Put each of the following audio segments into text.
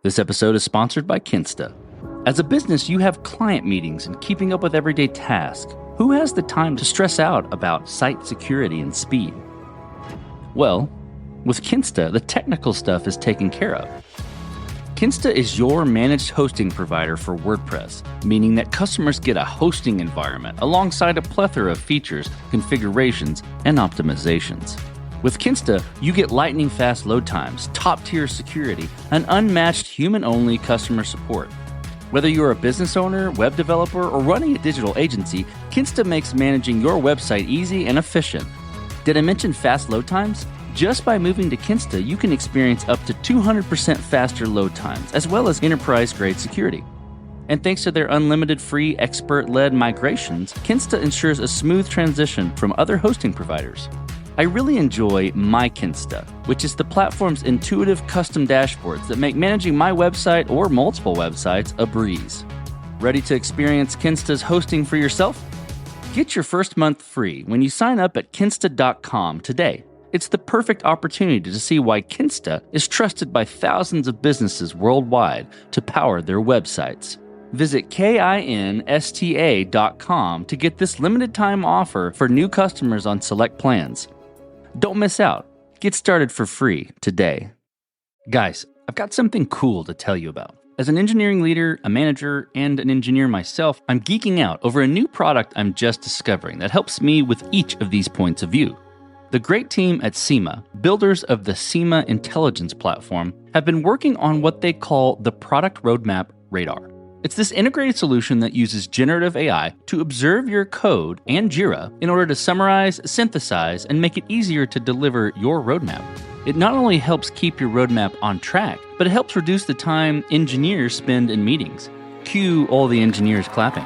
This episode is sponsored by Kinsta. As a business, you have client meetings and keeping up with everyday tasks. Who has the time to stress out about site security and speed? Well, with Kinsta, the technical stuff is taken care of. Kinsta is your managed hosting provider for WordPress, meaning that customers get a hosting environment alongside a plethora of features, configurations, and optimizations. With Kinsta, you get lightning-fast load times, top-tier security, and unmatched human-only customer support. Whether you're a business owner, web developer, or running a digital agency, Kinsta makes managing your website easy and efficient. Did I mention fast load times? Just by moving to Kinsta, you can experience up to 200% faster load times, as well as enterprise-grade security. And thanks to their unlimited free expert-led migrations, Kinsta ensures a smooth transition from other hosting providers. I really enjoy My Kinsta, which is the platform's intuitive custom dashboards that make managing my website or multiple websites a breeze. Ready to experience Kinsta's hosting for yourself? Get your first month free when you sign up at kinsta.com today. It's the perfect opportunity to see why Kinsta is trusted by thousands of businesses worldwide to power their websites. Visit kinsta.com to get this limited time offer for new customers on select plans. Don't miss out. Get started for free today. Guys, I've got something cool to tell you about. As an engineering leader, a manager, and an engineer myself, I'm geeking out over a new product I'm just discovering that helps me with each of these points of view. The great team at SEMA, builders of the SEMA intelligence platform, have been working on what they call the Product Roadmap Radar. It's this integrated solution that uses generative AI to observe your code and Jira in order to summarize, synthesize, and make it easier to deliver your roadmap. It not only helps keep your roadmap on track, but it helps reduce the time engineers spend in meetings. Cue all the engineers clapping.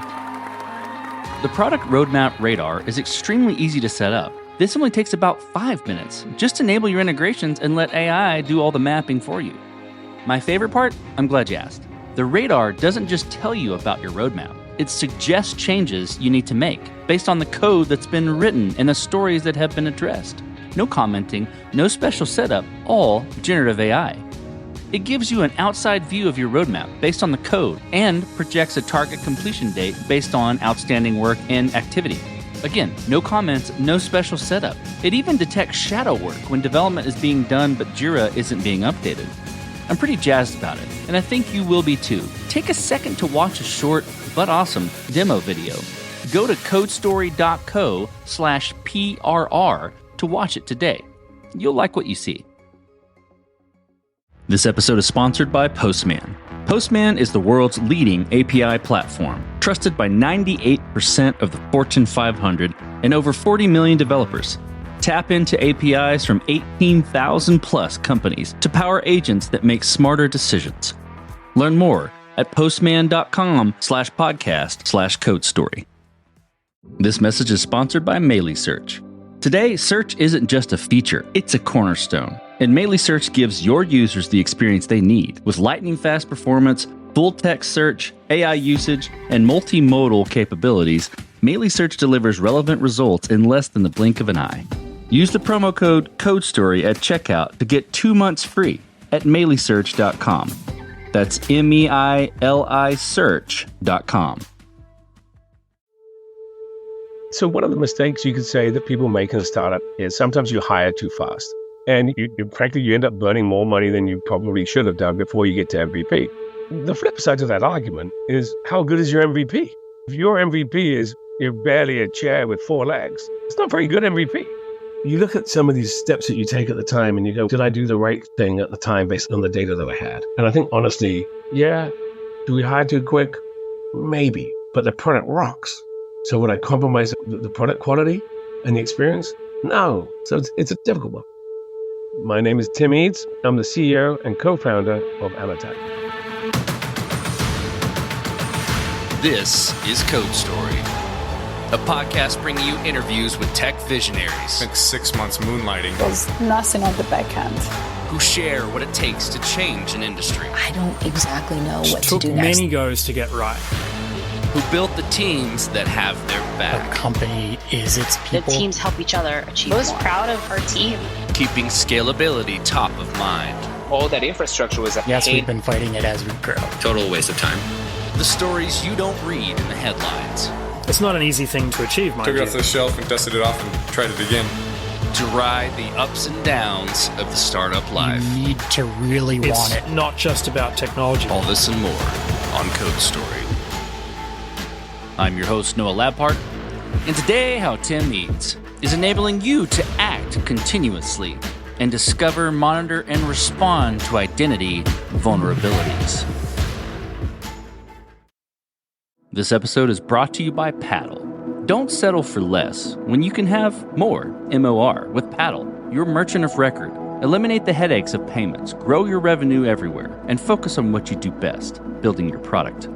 The Product Roadmap Radar is extremely easy to set up. This only takes about 5 minutes. Just enable your integrations and let AI do all the mapping for you. My favorite part? I'm glad you asked. The radar doesn't just tell you about your roadmap. It suggests changes you need to make based on the code that's been written and the stories that have been addressed. No commenting, no special setup, all generative AI. It gives you an outside view of your roadmap based on the code and projects a target completion date based on outstanding work and activity. Again, no comments, no special setup. It even detects shadow work when development is being done but Jira isn't being updated. I'm pretty jazzed about it, and I think you will be too. Take a second to watch a short but awesome demo video. Go to codestory.co/PRR to watch it today. You'll like what you see. This episode is sponsored by Postman. Postman is the world's leading API platform, trusted by 98% of the Fortune 500 and over 40 million developers. Tap into APIs from 18,000 plus companies to power agents that make smarter decisions. Learn more at postman.com/podcast/codestory. This message is sponsored by Melee Search. Today, search isn't just a feature, it's a cornerstone. And Melee Search gives your users the experience they need with lightning-fast performance, full-text search, AI usage, and multimodal capabilities. Melee Search delivers relevant results in less than the blink of an eye. Use the promo code CODESTORY at checkout to get 2 months free at meleesearch.com. That's MEILI search.com. So one of the mistakes you could say that people make in a startup is sometimes you hire too fast. And frankly, you end up burning more money than you probably should have done before you get to MVP. The flip side to that argument is, how good is your MVP? If your MVP is you're barely a chair with 4 legs, it's not very good MVP. You look at some of these steps that you take at the time and you go, did I do the right thing at the time based on the data that I had? And I think honestly, yeah, do we hire too quick? Maybe, but the product rocks. So would I compromise the product quality and the experience? No. So it's a difficult one. My name is Tim Eades. I'm the CEO and co-founder of Amatek. This is Code Story, a podcast bringing you interviews with tech visionaries. Spent 6 months moonlighting. There's nothing on the back end. Who share what it takes to change an industry. I don't exactly know what to took do next. many goes to get right. Who built the teams that have their A back. company is its people. The teams help each other achieve Most more. proud of our team. Keeping scalability top of mind. all that infrastructure was a Yes, pain. we've been fighting it as we grow. Total waste of time. The stories you don't read in the headlines. It's not an easy thing to achieve, mind Took it you. off the shelf and dusted it off and tried it again. To ride the ups and downs of the startup life. You need to really It's want it. not just about technology. All this and more on Code Story. I'm your host, Noah Labhart, and today how Tim Eades is enabling you to act continuously and discover, monitor, and respond to identity vulnerabilities. This episode is brought to you by Paddle. Don't settle for less when you can have more, MOR, with Paddle, your merchant of record. Eliminate the headaches of payments, grow your revenue everywhere, and focus on what you do best, building your product.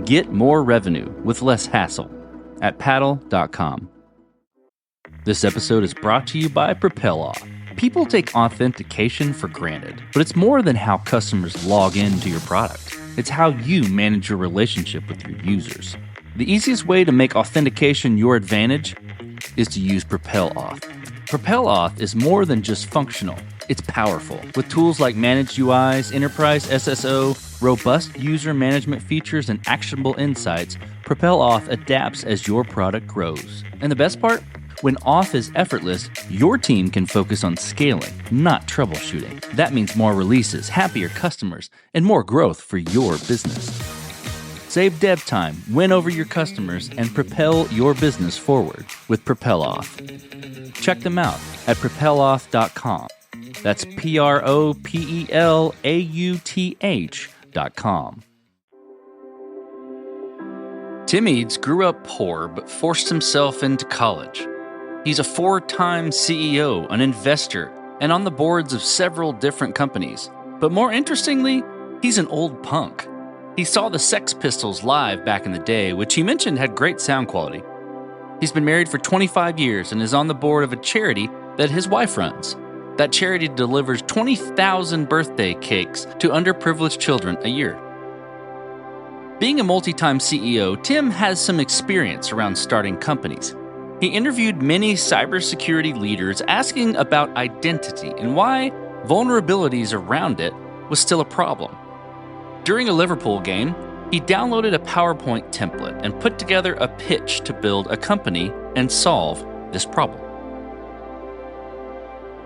Get more revenue with less hassle at paddle.com. This episode is brought to you by PropelOff. People take authentication for granted, but it's more than how customers log into your product. It's how you manage your relationship with your users. The easiest way to make authentication your advantage is to use PropelOff. PropelOff is more than just functional. It's powerful. With tools like Managed UIs, Enterprise SSO, robust user management features, and actionable insights, PropelOff adapts as your product grows. And the best part? When auth is effortless, your team can focus on scaling, not troubleshooting. That means more releases, happier customers, and more growth for your business. Save dev time, win over your customers, and propel your business forward with PropelOff. Check them out at propeloff.com. That's PROPELAUTH.com. Tim Eades grew up poor but forced himself into college. He's a 4-time CEO, an investor, and on the boards of several different companies. But more interestingly, he's an old punk. He saw the Sex Pistols live back in the day, which he mentioned had great sound quality. He's been married for 25 years and is on the board of a charity that his wife runs. That charity delivers 20,000 birthday cakes to underprivileged children a year. Being a multi-time CEO, Tim has some experience around starting companies. He interviewed many cybersecurity leaders asking about identity and why vulnerabilities around it was still a problem. During a Liverpool game, he downloaded a PowerPoint template and put together a pitch to build a company and solve this problem.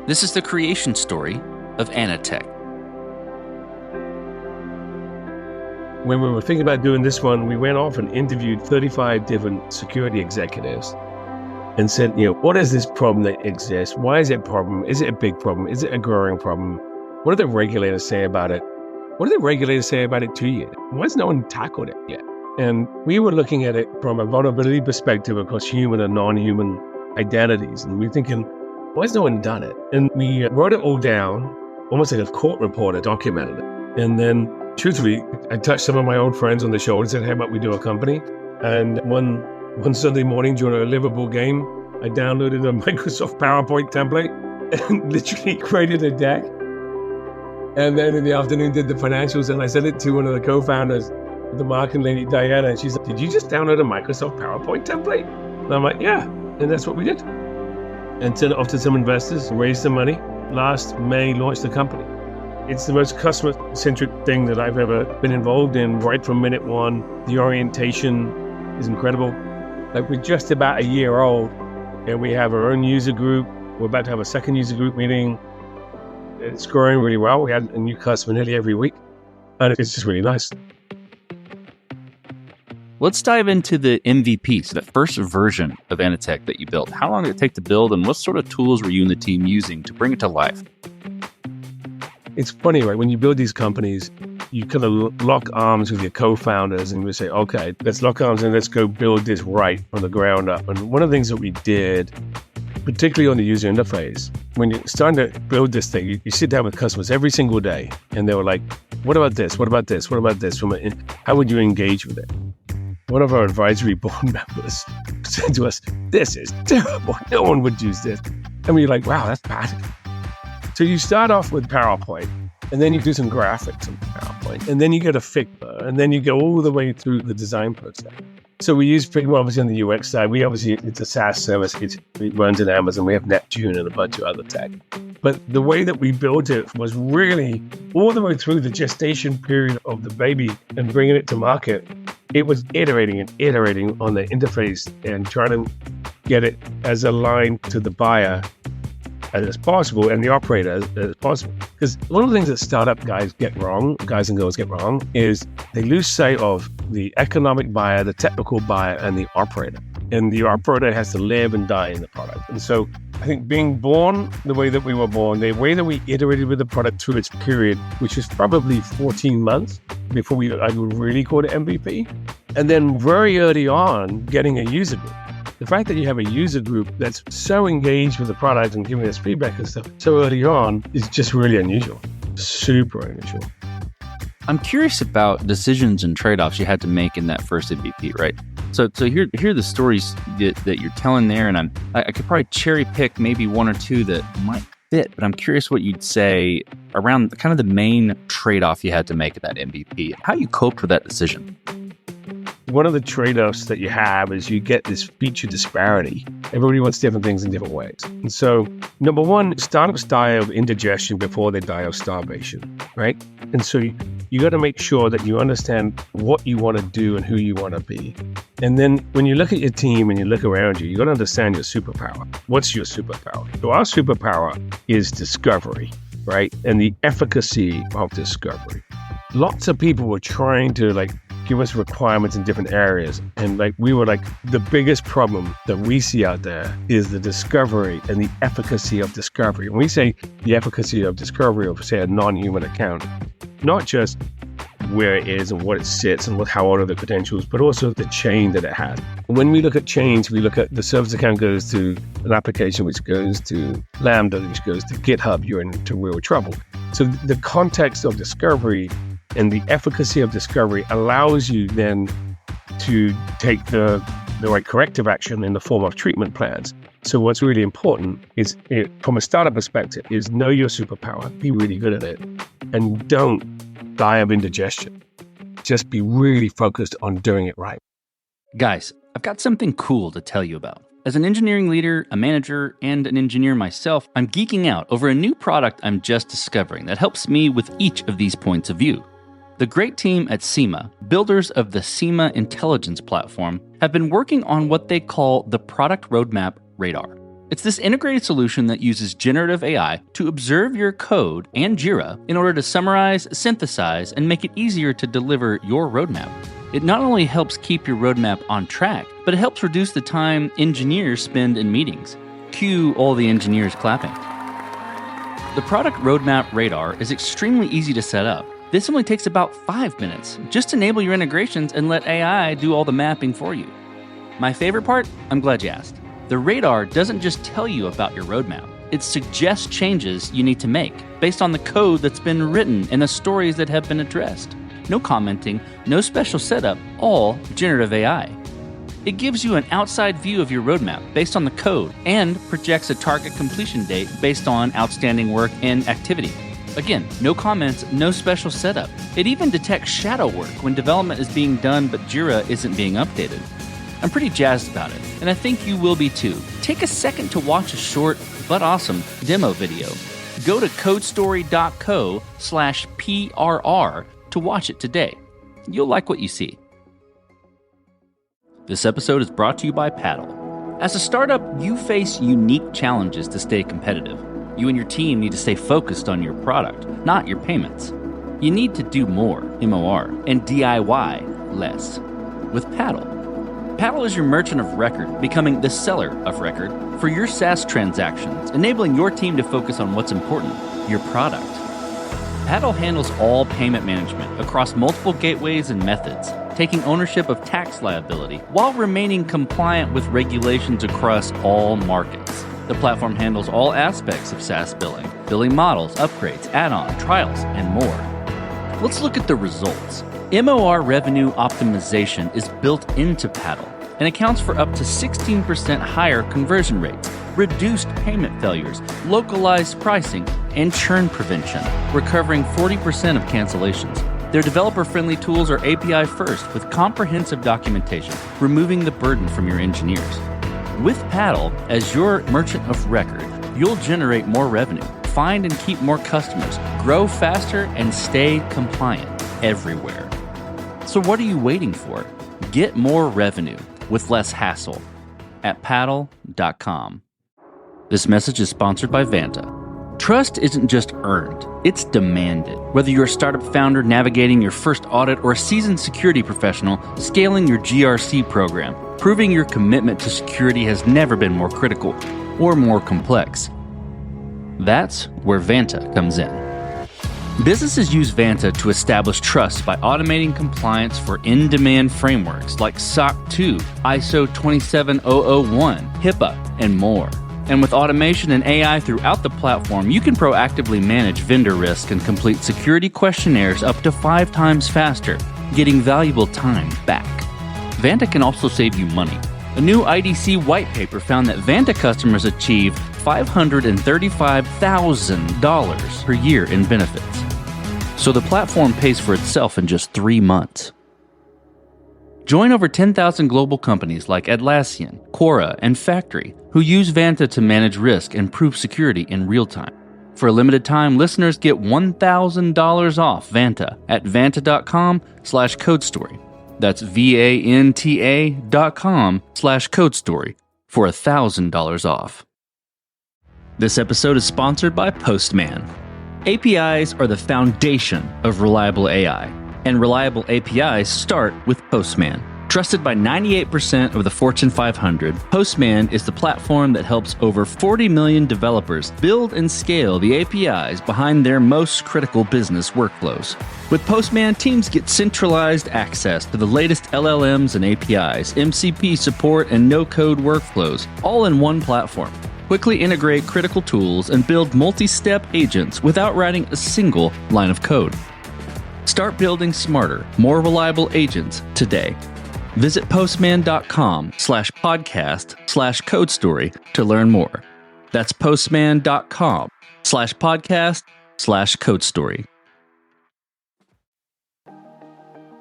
This is the creation story of Anatech. When we were thinking about doing this one, we went off and interviewed 35 different security executives and said, what is this problem that exists? Why is it a problem? Is it a big problem? Is it a growing problem? What do the regulators say about it? What do the regulators say about it 2 years? Why has no one tackled it yet? And we were looking at it from a vulnerability perspective across human and non-human identities. And we were thinking, why has no one done it? And we wrote it all down, almost like a court reporter documented it. And then, truthfully, I touched some of my old friends on the shoulder and said, hey, how about we do a company? And one Sunday morning during a Liverpool game, I downloaded a Microsoft PowerPoint template and literally created a deck. And then in the afternoon did the financials, and I sent it to one of the co-founders, the marketing lady, Diana, and she's like, did you just download a Microsoft PowerPoint template? And I'm like, yeah. And that's what we did. And sent it off to some investors, raised some money. Last May, launched the company. It's the most customer-centric thing that I've ever been involved in, right from minute one. The orientation is incredible. Like, we're just about a year old, and we have our own user group. We're about to have a second user group meeting. It's growing really well. We had a new customer nearly every week, and it's just really nice. Let's dive into the MVP, so the first version of Anatech that you built. How long did it take to build, and what sort of tools were you and the team using to bring it to life? It's funny, right? When you build these companies, you kind of lock arms with your co-founders and we say, okay, let's lock arms and let's go build this right from the ground up. And one of the things that we did, particularly on the user interface, when you're starting to build this thing, you sit down with customers every single day and they were like, what about this? What about this? What about this? How would you engage with it? One of our advisory board members said to us, this is terrible. No one would use this. And we're like, wow, that's bad. So you start off with PowerPoint, and then you do some graphics on PowerPoint, and then you get a Figma, and then you go all the way through the design process. So we use Figma obviously on the UX side. It's a SaaS service. It runs in Amazon. We have Neptune and a bunch of other tech. But the way that we built it was really all the way through the gestation period of the baby and bringing it to market. It was iterating and iterating on the interface and trying to get it as aligned to the buyer as possible and the operator as possible. Because one of the things that startup guys and girls get wrong, is they lose sight of the economic buyer, the technical buyer, and the operator. And the operator has to live and die in the product. And so I think being born the way that we were born, the way that we iterated with the product through its period, which is probably 14 months before I would really call it MVP. And then very early on, getting a user group. The fact that you have a user group that's so engaged with the product and giving us feedback and stuff so early on is just really unusual. Super unusual. I'm curious about decisions and trade-offs you had to make in that first MVP, right? So here are the stories that you're telling there, and I could probably cherry pick maybe one or two that might fit, but I'm curious what you'd say around kind of the main trade-off you had to make at that MVP, how you coped with that decision. One of the trade-offs that you have is you get this feature disparity. Everybody wants different things in different ways. And so, number one, startups die of indigestion before they die of starvation, right? And so you got to make sure that you understand what you want to do and who you want to be. And then when you look at your team and you look around you, you got to understand your superpower. What's your superpower? So our superpower is discovery, right? And the efficacy of discovery. Lots of people were trying to give us requirements in different areas. And we were the biggest problem that we see out there is the discovery and the efficacy of discovery. When we say the efficacy of discovery of, say, a non-human account, not just where it is and what it sits and how old are the potentials, but also the chain that it has. When we look at chains, we look at the service account goes to an application, which goes to Lambda, which goes to GitHub, you're into real trouble. So the context of discovery and the efficacy of discovery allows you then to take the right corrective action in the form of treatment plans. So what's really important is, from a startup perspective, is know your superpower, be really good at it, and don't die of indigestion. Just be really focused on doing it right. Guys, I've got something cool to tell you about. As an engineering leader, a manager, and an engineer myself, I'm geeking out over a new product I'm just discovering that helps me with each of these points of view. The great team at SEMA, builders of the SEMA intelligence platform, have been working on what they call the Product Roadmap Radar. It's this integrated solution that uses generative AI to observe your code and Jira in order to summarize, synthesize, and make it easier to deliver your roadmap. It not only helps keep your roadmap on track, but it helps reduce the time engineers spend in meetings. Cue all the engineers clapping. The Product Roadmap Radar is extremely easy to set up. This only takes about 5 minutes. Just enable your integrations and let AI do all the mapping for you. My favorite part? I'm glad you asked. The radar doesn't just tell you about your roadmap. It suggests changes you need to make based on the code that's been written and the stories that have been addressed. No commenting, no special setup, all generative AI. It gives you an outside view of your roadmap based on the code and projects a target completion date based on outstanding work and activity. Again, no comments, no special setup. It even detects shadow work when development is being done but Jira isn't being updated. I'm pretty jazzed about it, and I think you will be too. Take a second to watch a short but awesome demo video. Go to codestory.co/PRR to watch it today. You'll like what you see. This episode is brought to you by Paddle. As a startup, you face unique challenges to stay competitive. You and your team need to stay focused on your product, not your payments. You need to do more, MOR, and DIY less. With Paddle. Paddle is your merchant of record, becoming the seller of record for your SaaS transactions, enabling your team to focus on what's important, your product. Paddle handles all payment management across multiple gateways and methods, taking ownership of tax liability while remaining compliant with regulations across all markets. The platform handles all aspects of SaaS billing models, upgrades, add-on, trials, and more. Let's look at the results. MOR revenue optimization is built into Paddle and accounts for up to 16% higher conversion rates, reduced payment failures, localized pricing, and churn prevention, recovering 40% of cancellations. Their developer-friendly tools are API first with comprehensive documentation, removing the burden from your engineers. With Paddle as your merchant of record, you'll generate more revenue, find and keep more customers, grow faster, and stay compliant everywhere. So what are you waiting for? Get more revenue with less hassle at paddle.com. This message is sponsored by Vanta. Trust isn't just earned, it's demanded. Whether you're a startup founder navigating your first audit or a seasoned security professional scaling your GRC program, proving your commitment to security has never been more critical or more complex. That's where Vanta comes in. Businesses use Vanta to establish trust by automating compliance for in-demand frameworks like SOC 2, ISO 27001, HIPAA, and more. And with automation and AI throughout the platform, you can proactively manage vendor risk and complete security questionnaires up to 5 times faster, getting valuable time back. Vanta can also save you money. A new IDC white paper found that Vanta customers achieve $535,000 per year in benefits. So the platform pays for itself in just 3 months. Join over 10,000 global companies like Atlassian, Quora, and Factory who use Vanta to manage risk and prove security in real time. For a limited time, listeners get $1,000 off Vanta at vanta.com/codestory. That's VANTA.com/codestory for $1,000 off. This episode is sponsored by Postman. APIs are the foundation of reliable AI, and reliable APIs start with Postman. Trusted by 98% of the Fortune 500, Postman is the platform that helps over 40 million developers build and scale the APIs behind their most critical business workflows. With Postman, teams get centralized access to the latest LLMs and APIs, MCP support, and no-code workflows, all in one platform. Quickly integrate critical tools and build multi-step agents without writing a single line of code. Start building smarter, more reliable agents today. Visit postman.com/podcast/codestory to learn more. That's postman.com/podcast/codestory.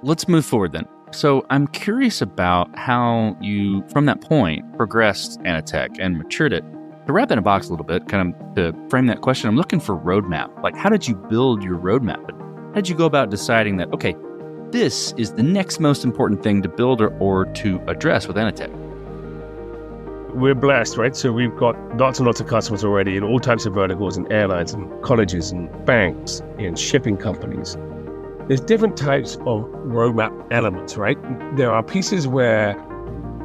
Let's move forward then. So I'm curious about how you, from that point, progressed Anatech and matured it. To wrap that in a box a little bit, kind of to frame that question, I'm looking for roadmap. Like, how did you build your roadmap? How did you go about deciding that, okay, this is the next most important thing to build or to address with Anatech? We're blessed, right? So we've got lots and lots of customers already in all types of verticals, and airlines and colleges and banks and shipping companies. There's different types of roadmap elements, right? There are pieces where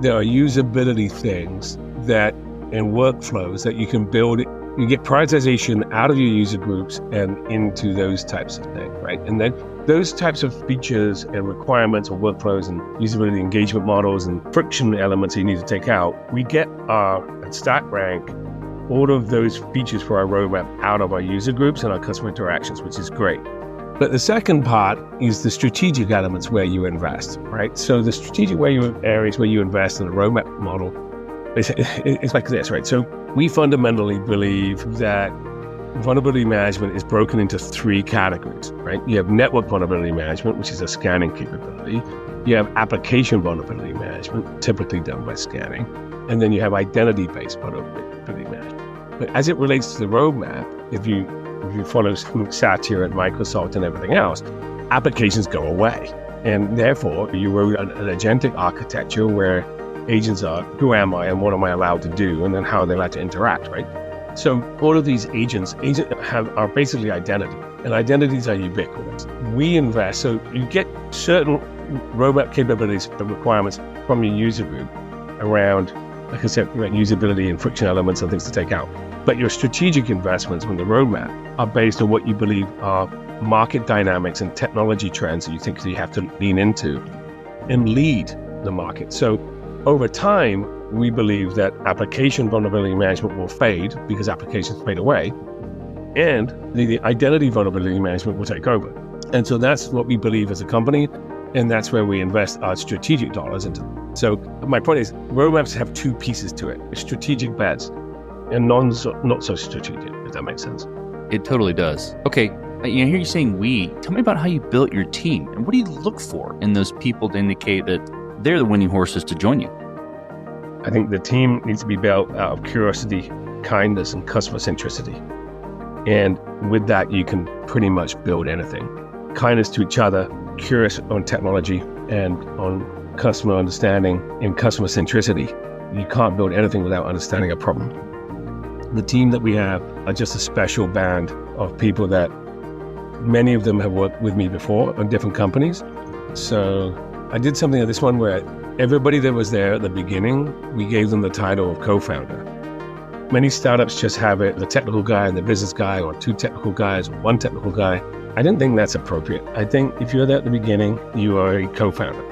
there are usability things that and workflows that you can build. You get prioritization out of your user groups and into those types of things, right? And then those types of features and requirements or workflows and usability engagement models and friction elements that you need to take out, we get at Stack Rank all of those features for our roadmap out of our user groups and our customer interactions, which is great. But the second part is the strategic elements where you invest, right? So the strategic areas where you invest in a roadmap model, it's like this, right? So we fundamentally believe that vulnerability management is broken into 3 categories, right? You have network vulnerability management, which is a scanning capability. You have application vulnerability management, typically done by scanning. And then you have identity-based vulnerability management. But as it relates to the roadmap, if you follow Satya at Microsoft and everything else, applications go away. And therefore, you wrote an agentic architecture where agents are, who am I and what am I allowed to do? And then how are they allowed to interact, right? So all of these agents are basically identity, and identities are ubiquitous. We invest, so you get certain roadmap capabilities and requirements from your user group around, like I said, usability and friction elements and things to take out. But your strategic investments from the roadmap are based on what you believe are market dynamics and technology trends that you think you have to lean into and lead the market. So over time, we believe that application vulnerability management will fade because applications fade away, and the identity vulnerability management will take over. And so that's what we believe as a company, and that's where we invest our strategic dollars into. So my point is, roadmaps have 2 pieces to it: strategic bets and not so strategic, if that makes sense. It totally does. Okay, I hear you saying we. Tell me about how you built your team, and what do you look for in those people to indicate that they're the winning horses to join you? I think the team needs to be built out of curiosity, kindness, and customer centricity. And with that, you can pretty much build anything. Kindness to each other, curious on technology and on customer understanding and customer centricity. You can't build anything without understanding a problem. The team that we have are just a special band of people that many of them have worked with me before on different companies. So I did something at this one where everybody that was there at the beginning, we gave them the title of co-founder. Many startups just have it, the technical guy and the business guy, or two technical guys, or one technical guy. I didn't think that's appropriate. I think if you're there at the beginning, you are a co-founder.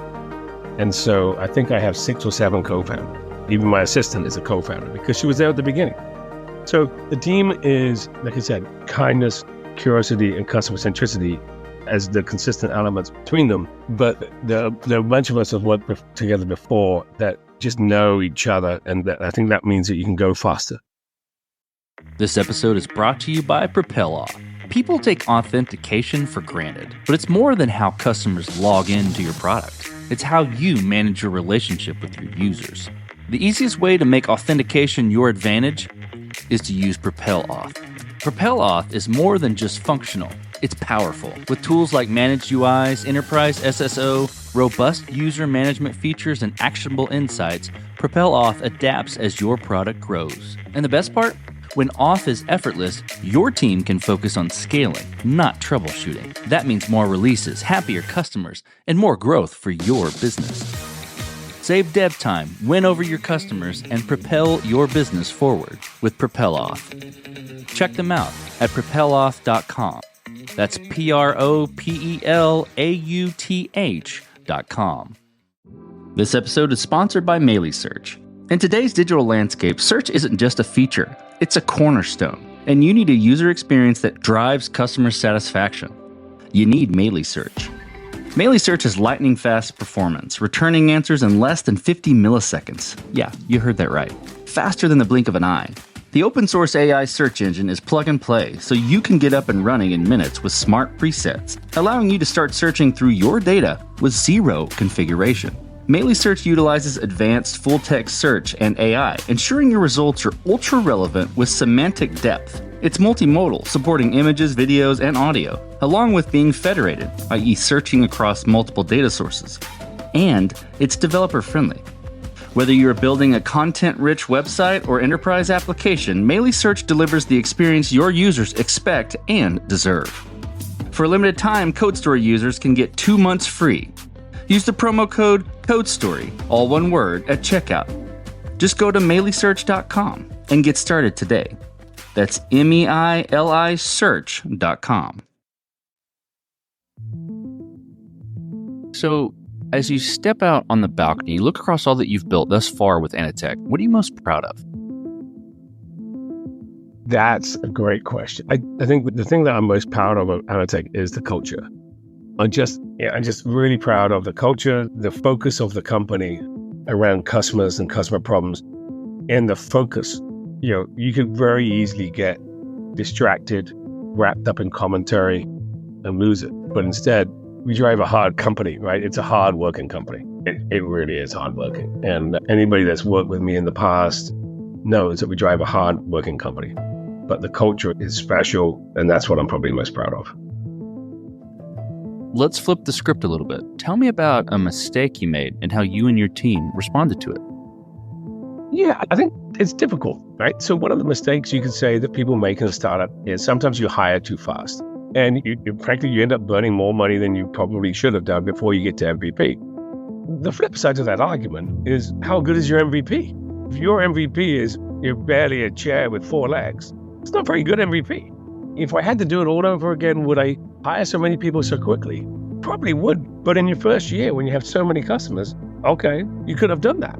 And so I think I have 6 or 7 co-founders. Even my assistant is a co-founder because she was there at the beginning. So the team is, like I said, kindness, curiosity, and customer centricity as the consistent elements between them. But there are a bunch of us who have worked together before that just know each other, and I think that means that you can go faster. This episode is brought to you by PropelOff. People take authentication for granted, but it's more than how customers log into your product. It's how you manage your relationship with your users. The easiest way to make authentication your advantage is to use PropelOff. PropelOff is more than just functional. It's powerful. With tools like Managed UIs, Enterprise SSO, robust user management features, and actionable insights, PropelOff adapts as your product grows. And the best part? When auth is effortless, your team can focus on scaling, not troubleshooting. That means more releases, happier customers, and more growth for your business. Save dev time, win over your customers, and propel your business forward with PropelOff. Check them out at propeloff.com. That's PROPELAUTH.com. This episode is sponsored by Search. In today's digital landscape, search isn't just a feature, it's a cornerstone, and you need a user experience that drives customer satisfaction. You need Search. Search is lightning-fast performance, returning answers in less than 50 milliseconds. Yeah, you heard that right. Faster than the blink of an eye. The open-source AI search engine is plug-and-play, so you can get up and running in minutes with smart presets, allowing you to start searching through your data with zero configuration. Search utilizes advanced full-text search and AI, ensuring your results are ultra-relevant with semantic depth. It's multimodal, supporting images, videos, and audio, along with being federated, i.e. searching across multiple data sources. And it's developer-friendly. Whether you're building a content-rich website or enterprise application, Search delivers the experience your users expect and deserve. For a limited time, CodeStory users can get 2 months free. Use the promo code CODESTORY, all one word, at checkout. Just go to MailySearch.com and get started today. That's MEILI search.com. So, as you step out on the balcony, you look across all that you've built thus far with Anatech, what are you most proud of? That's a great question. I think the thing that I'm most proud of Anatech is the culture. I'm just really proud of the culture, the focus of the company around customers and customer problems, and the focus. You could very easily get distracted, wrapped up in commentary, and lose it. But instead, we drive a hard company, right? It's a hard working company. It really is hard working. And anybody that's worked with me in the past knows that we drive a hard working company. But the culture is special, and that's what I'm probably most proud of. Let's flip the script a little bit. Tell me about a mistake you made and how you and your team responded to it. Yeah, I think it's difficult, right? So one of the mistakes you could say that people make in a startup is sometimes you hire too fast. And frankly, you end up burning more money than you probably should have done before you get to MVP. The flip side of that argument is, how good is your MVP? If your MVP is you're barely a chair with 4 legs, it's not very good MVP. If I had to do it all over again, would I hire so many people so quickly? Probably would. But in your first year, when you have so many customers, okay, you could have done that.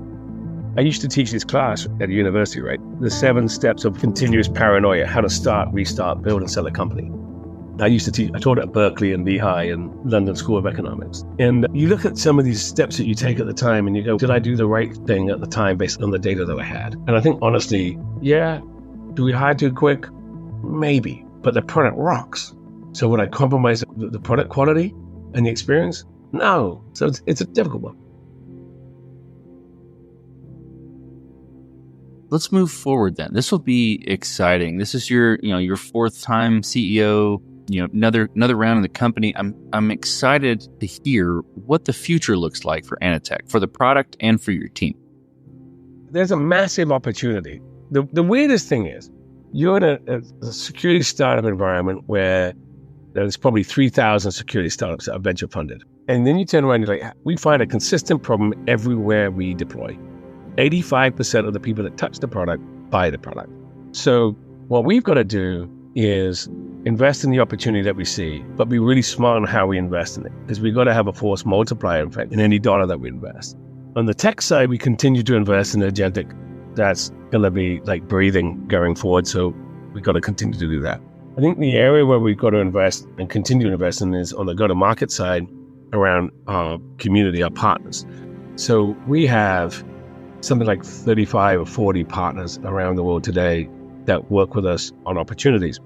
I used to teach this class at a university, right? The 7 steps of continuous paranoia, how to start, restart, build, and sell a company. I taught at Berkeley and Lehigh and London School of Economics. And you look at some of these steps that you take at the time and you go, did I do the right thing at the time based on the data that I had? And I think honestly, yeah, do we hire too quick? Maybe. But the product rocks. So would I compromise the product quality and the experience? No. So it's a difficult one. let's move forward then. This will be exciting. This is your fourth time CEO, another round in the company. I'm excited to hear what the future looks like for Anatech, for the product and for your team. There's a massive opportunity. The weirdest thing is you're in a security startup environment where there's probably 3,000 security startups that are venture funded. And then you turn around and you're like, we find a consistent problem everywhere we deploy. 85% of the people that touch the product buy the product. So what we've got to do is invest in the opportunity that we see, but be really smart on how we invest in it, because we've got to have a force multiplier effect in any dollar that we invest. On the tech side, we continue to invest in agentic. That's going to be like breathing going forward. So we've got to continue to do that. I think the area where we've got to invest and continue to invest in is on the go-to-market side around our community, our partners. So we have something like 35 or 40 partners around the world today that work with us on opportunities.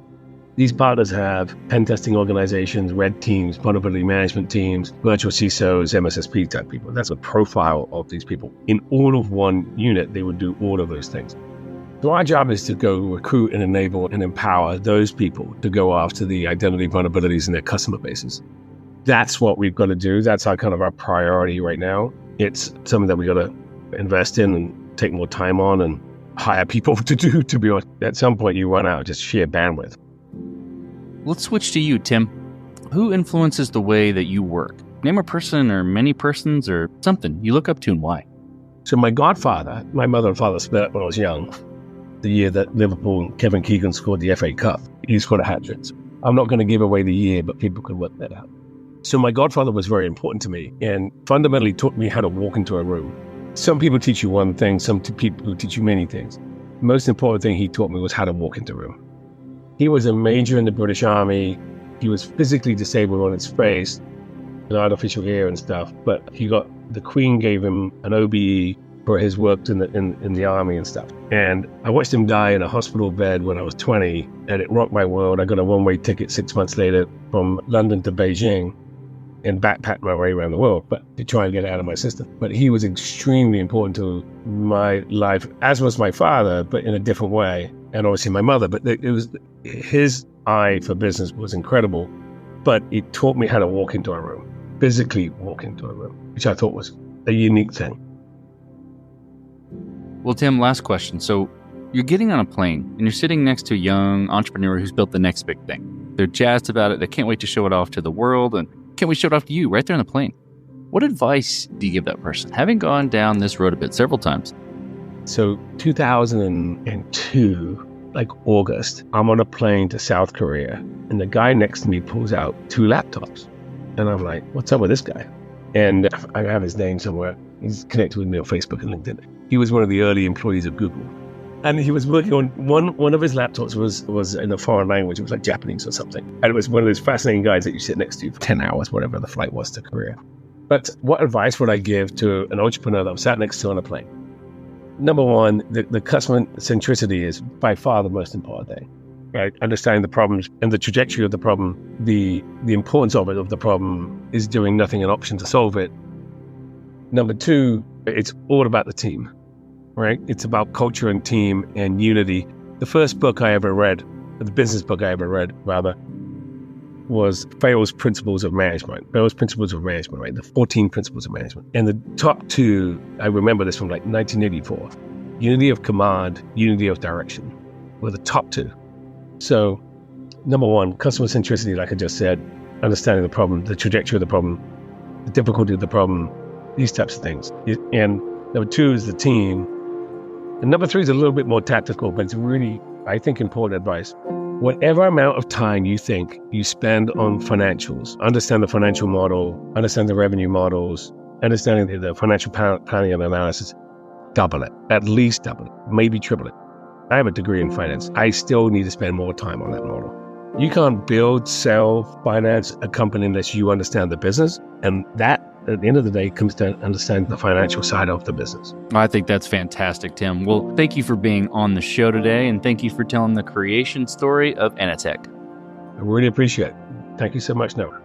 These partners have pen testing organizations, red teams, vulnerability management teams, virtual CISOs, MSSP type people. That's a profile of these people. In all of one unit, they would do all of those things. So our job is to go recruit and enable and empower those people to go after the identity vulnerabilities in their customer bases. That's what we've got to do. That's our priority right now. It's something that we got to invest in and take more time on and hire people to do, to be honest. At some point, you run out of just sheer bandwidth. Let's switch to you, Tim. Who influences the way that you work? Name a person or many persons or something you look up to and why. So my godfather, my mother and father split up when I was young. The year that Liverpool and Kevin Keegan scored the FA Cup, he scored a hat-trick. I'm not going to give away the year, but people could work that out. So my godfather was very important to me and fundamentally taught me how to walk into a room. Some people teach you one thing, some people teach you many things. The most important thing he taught me was how to walk into a room. He was a major in the British Army. He was physically disabled on his face, an artificial ear and stuff, but the Queen gave him an OBE for his work in the army and stuff. And I watched him die in a hospital bed when I was 20, and it rocked my world. I got a one-way ticket 6 months later from London to Beijing and backpacked my way around the world, but to try and get it out of my system. But he was extremely important to my life, as was my father, but in a different way, and obviously my mother. But it was his eye for business was incredible, but it taught me how to walk into a room, physically walk into a room, which I thought was a unique thing. Well, Tim, last question. So you're getting on a plane and you're sitting next to a young entrepreneur who's built the next big thing. They're jazzed about it. They can't wait to show it off to the world, and can't wait to show it off to you right there on the plane. What advice do you give that person, having gone down this road a bit several times? So 2002, like August, I'm on a plane to South Korea, and the guy next to me pulls out 2 laptops. And I'm like, what's up with this guy? And I have his name somewhere. He's connected with me on Facebook and LinkedIn. He was one of the early employees of Google. And he was working on one of his laptops was in a foreign language. It was like Japanese or something. And it was one of those fascinating guys that you sit next to for 10 hours, whatever the flight was to Korea. But what advice would I give to an entrepreneur that I'm sat next to on a plane? Number one, the customer centricity is by far the most important thing, right? Understanding the problems and the trajectory of the problem, the importance of the problem is doing nothing an option to solve it. Number two, it's all about the team, right? It's about culture and team and unity. The first book I ever read, the business book I ever read, rather, was Fayol's Principles of Management. Fayol's Principles of Management, right? The 14 Principles of Management. And the top 2, I remember this from like 1984, unity of command, unity of direction, were the top 2. So, number one, customer centricity, like I just said, understanding the problem, the trajectory of the problem, the difficulty of the problem, these types of things. And number 2 is the team. And number 3 is a little bit more tactical, but it's really, I think, important advice. Whatever amount of time you think you spend on financials, understand the financial model, understand the revenue models, understanding the financial planning and analysis, double it, at least double it, maybe triple it. I have a degree in finance. I still need to spend more time on that model. You can't build, sell, finance a company unless you understand the business. And that, at the end of the day, comes to understand the financial side of the business. I think that's fantastic, Tim. Well, thank you for being on the show today, and thank you for telling the creation story of Anatech. I really appreciate it. Thank you so much, Noah.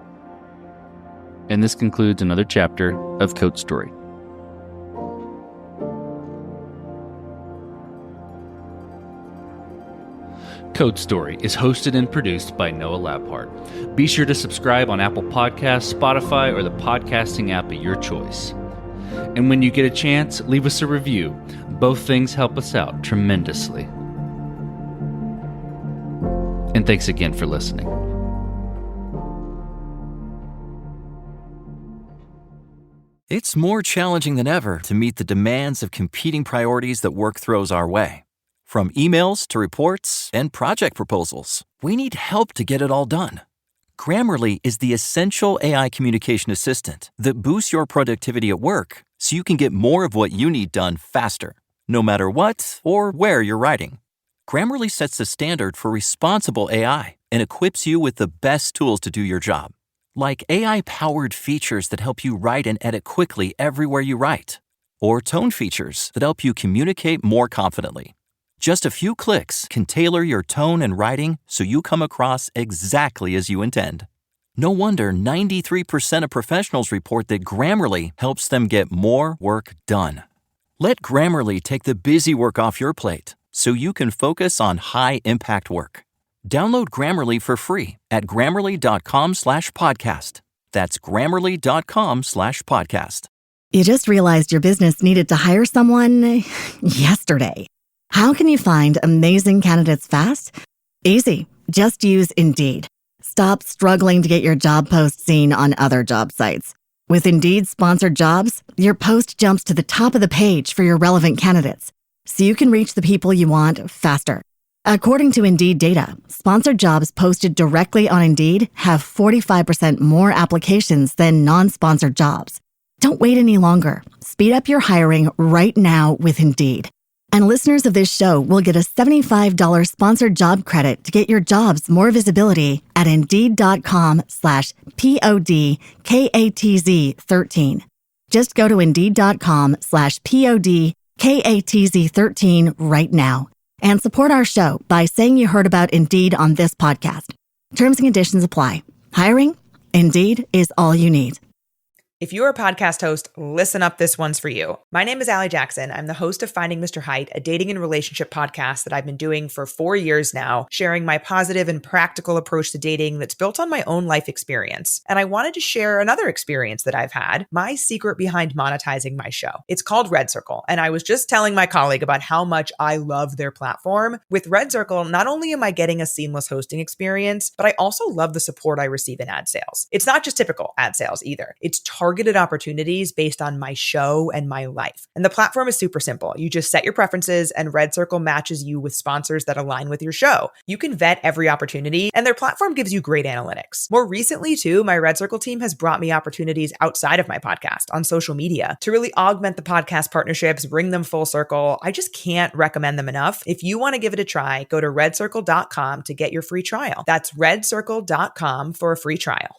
And this concludes another chapter of Code Story. Code Story is hosted and produced by Noah Labhart. Be sure to subscribe on Apple Podcasts, Spotify, or the podcasting app of your choice. And when you get a chance, leave us a review. Both things help us out tremendously. And thanks again for listening. It's more challenging than ever to meet the demands of competing priorities that work throws our way. From emails to reports and project proposals, we need help to get it all done. Grammarly is the essential AI communication assistant that boosts your productivity at work so you can get more of what you need done faster, no matter what or where you're writing. Grammarly sets the standard for responsible AI and equips you with the best tools to do your job, like AI-powered features that help you write and edit quickly everywhere you write, or tone features that help you communicate more confidently. Just a few clicks can tailor your tone and writing so you come across exactly as you intend. No wonder 93% of professionals report that Grammarly helps them get more work done. Let Grammarly take the busy work off your plate so you can focus on high-impact work. Download Grammarly for free at grammarly.com/podcast. That's grammarly.com/podcast. You just realized your business needed to hire someone yesterday. How can you find amazing candidates fast? Easy. Just use Indeed. Stop struggling to get your job post seen on other job sites. With Indeed sponsored jobs, your post jumps to the top of the page for your relevant candidates, so you can reach the people you want faster. According to Indeed data, sponsored jobs posted directly on Indeed have 45% more applications than non-sponsored jobs. Don't wait any longer. Speed up your hiring right now with Indeed. And listeners of this show will get a $75 sponsored job credit to get your jobs more visibility at Indeed.com/PODKATZ13. Just go to Indeed.com/PODKATZ13 right now and support our show by saying you heard about Indeed on this podcast. Terms and conditions apply. Hiring? Indeed is all you need. If you're a podcast host, listen up, this one's for you. My name is Allie Jackson. I'm the host of Finding Mr. Height, a dating and relationship podcast that I've been doing for 4 years now, sharing my positive and practical approach to dating that's built on my own life experience. And I wanted to share another experience that I've had, my secret behind monetizing my show. It's called Red Circle, and I was just telling my colleague about how much I love their platform. With Red Circle, not only am I getting a seamless hosting experience, but I also love the support I receive in ad sales. It's not just typical ad sales either. It's targeted opportunities based on my show and my life. And the platform is super simple. You just set your preferences and Red Circle matches you with sponsors that align with your show. You can vet every opportunity and their platform gives you great analytics. More recently too, my Red Circle team has brought me opportunities outside of my podcast on social media to really augment the podcast partnerships, bring them full circle. I just can't recommend them enough. If you want to give it a try, go to redcircle.com to get your free trial. That's redcircle.com for a free trial.